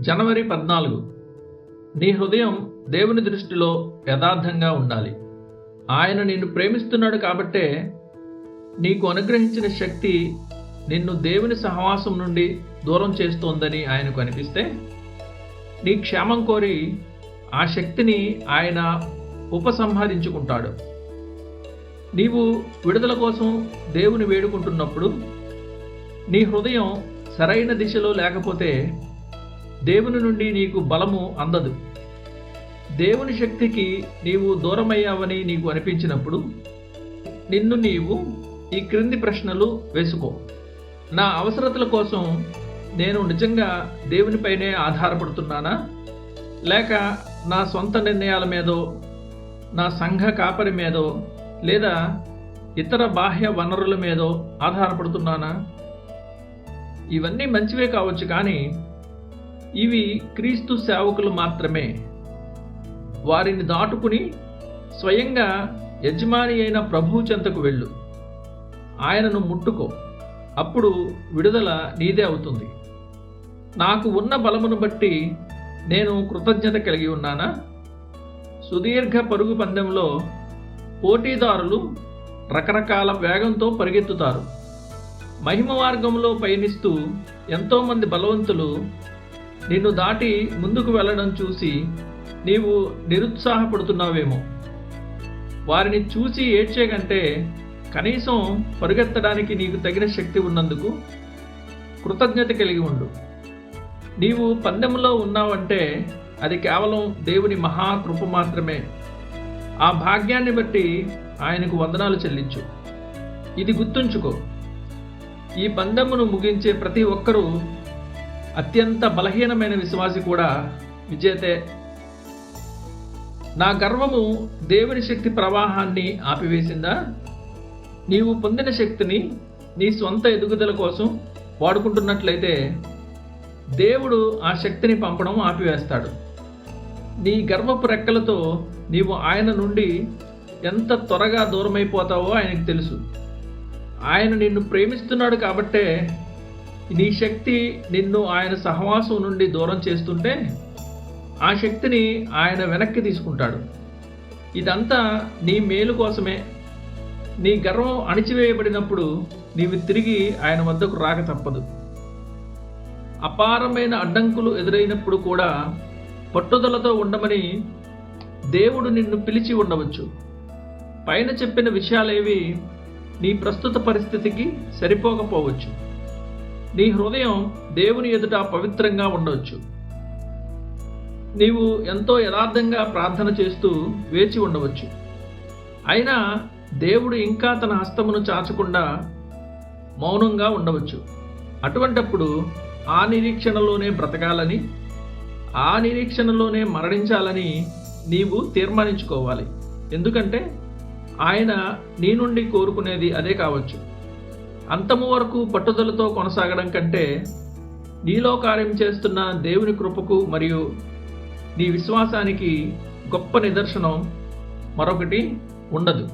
జనవరి 14. నీ హృదయం దేవుని దృష్టిలో యథార్థంగా ఉండాలి. ఆయన నిన్ను ప్రేమిస్తున్నాడు కాబట్టే నీకు అనుగ్రహించిన శక్తి నిన్ను దేవుని సహవాసం నుండి దూరం చేస్తోందని ఆయనకు అనిపిస్తే, నీ క్షేమం కోరి ఆ శక్తిని ఆయన ఉపసంహరించుకుంటాడు. నీవు విడుదల కోసం దేవుని వేడుకుంటున్నప్పుడు నీ హృదయం సరైన దిశలో లేకపోతే దేవుని నుండి నీకు బలము అందదు. దేవుని శక్తికి నీవు దూరమయ్యావని నీకు అనిపించినప్పుడు నిన్ను నీవు ఈ క్రింది ప్రశ్నలు వేసుకో. నా అవసరతల కోసం నేను నిజంగా దేవునిపైనే ఆధారపడుతున్నానా, లేక నా సొంత నిర్ణయాల మీదో, నా సంఘ కాపరి మీదో, లేదా ఇతర బాహ్య వనరుల మీదో ఆధారపడుతున్నానా? ఇవన్నీ మంచివే కావచ్చు, కానీ ఇవి క్రీస్తు సేవకులు మాత్రమే. వారిని దాటుకుని స్వయంగా యజమాని అయిన ప్రభువు చెంతకు వెళ్ళు. ఆయనను ముట్టుకో. అప్పుడు విడుదల నీదే అవుతుంది. నాకు ఉన్న బలమును బట్టి నేను కృతజ్ఞత కలిగి ఉన్నానా? సుదీర్ఘ పరుగు పందెంలో పోటీదారులు రకరకాల వేగంతో పరిగెత్తుతారు. మహిమ మార్గంలో పయనిస్తూ ఎంతోమంది బలవంతులు నిన్ను దాటి ముందుకు వెళ్ళడం చూసి నీవు నిరుత్సాహపడుతున్నావేమో. వారిని చూసి ఏడ్చే కంటే కనీసం పరిగెత్తడానికి నీకు తగిన శక్తి ఉన్నందుకు కృతజ్ఞత కలిగి ఉండు. నీవు పందెంలో ఉన్నావంటే అది కేవలం దేవుని మహాకృప మాత్రమే. ఆ భాగ్యాన్ని బట్టి ఆయనకు వందనాలు చెల్లించు. ఇది గుర్తుంచుకో, ఈ పందెమును ముగించే ప్రతి ఒక్కరూ, అత్యంత బలహీనమైన విశ్వాసి కూడా విజేతే. నా గర్వము దేవుని శక్తి ప్రవాహాన్ని ఆపివేసిందా? నీవు పొందిన శక్తిని నీ స్వంత ఎదుగుదల కోసం వాడుకుంటున్నట్లయితే దేవుడు ఆ శక్తిని పంపడం ఆపివేస్తాడు. నీ గర్వపు రెక్కలతో నీవు ఆయన నుండి ఎంత త్వరగా దూరమైపోతావో ఆయనకు తెలుసు. ఆయన నిన్ను ప్రేమిస్తున్నాడు కాబట్టే నీ శక్తి నిన్ను ఆయన సహవాసం నుండి దూరం చేస్తుంటే ఆ శక్తిని ఆయన వెనక్కి తీసుకుంటాడు. ఇదంతా నీ మేలు కోసమే. నీ గర్వం అణిచివేయబడినప్పుడు నీవు తిరిగి ఆయన వద్దకు రాక తప్పదు. అపారమైన అడ్డంకులు ఎదురైనప్పుడు కూడా పట్టుదలతో ఉండమని దేవుడు నిన్ను పిలిచి ఉండవచ్చు. పైన చెప్పిన విషయాలేవి నీ ప్రస్తుత పరిస్థితికి సరిపోకపోవచ్చు. నీ హృదయం దేవుని ఎదుట పవిత్రంగా ఉండవచ్చు. నీవు ఎంతో యథార్థంగా ప్రార్థన చేస్తూ వేచి ఉండవచ్చు. అయినా దేవుడు ఇంకా తన హస్తమును చాచకుండా మౌనంగా ఉండవచ్చు. అటువంటప్పుడు ఆ నిరీక్షణలోనే బ్రతకాలని, ఆ నిరీక్షణలోనే మరణించాలని నీవు తీర్మానించుకోవాలి. ఎందుకంటే ఆయన నీ నుండి కోరుకునేది అదే కావచ్చు. అంతము వరకు పట్టుదలతో కొనసాగడం కంటే నీలో కార్యం చేస్తున్న దేవుని కృపకు మరియు నీ విశ్వాసానికి గొప్ప నిదర్శనం మరొకటి ఉండదు.